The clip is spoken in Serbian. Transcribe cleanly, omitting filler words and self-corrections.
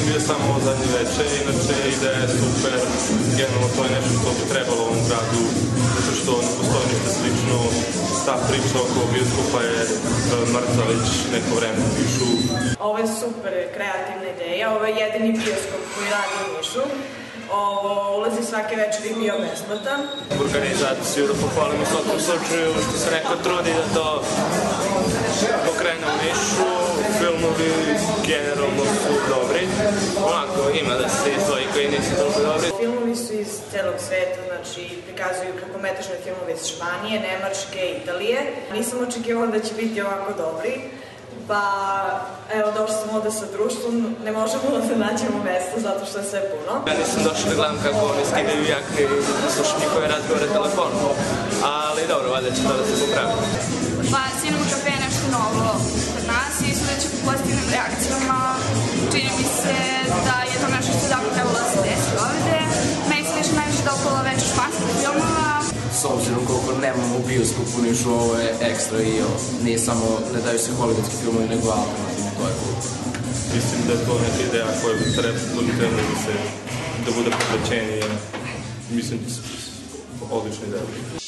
bio samo zadnje veče, inače ideja je super, generalno to je nešto što bi trebalo u ovom gradu, zato što ne postoji ništa slično, ta priča oko bioskopa je mrtva već neko vreme u Nišu. Ovo je super kreativna ideja, ovo je jedini bioskop koji radi u Nišu. Ulazi svake večeri i bio besplatan. Organizaciju da pohvalim u svakom slučaju što se neko trudi da to pokrene u Nišu. Filmovi generalno su dobri. Onako ima da se izdvoji koji nisu toliko dobri. Filmovi su iz celog sveta, znači prikazuju kratkometražne filmove iz Španije, Nemačke, Italije. Nisam očekivala da će biti ovako dobri. Pa, evo, došli smo ovde sa društvom, ne možemo da nađemo mesto zato što je sve puno. Ja nisam došao da gledam kako oni skidaju jakne i slušam njihove razgovore telefonom, ali dobro, valjda će to da se popravi. Pa, Cinema Cafe je nešto novo kod nas i sudeći po pozitivnim reakcijama, čini mi se da je to nešto što davno trebalo da se desi ovde. Meni se više najviše dopala veća španskih filmova. S obzirom koliko nemamo bioskop u Nišu, ovo je ekstra i nije samo, ne daju se hollywoodski filmovi, nego alternativno, to je cool. Mislim da je to neka ideja koja bi trebalo da bude povraćenija. Mislim da je odlična ideja.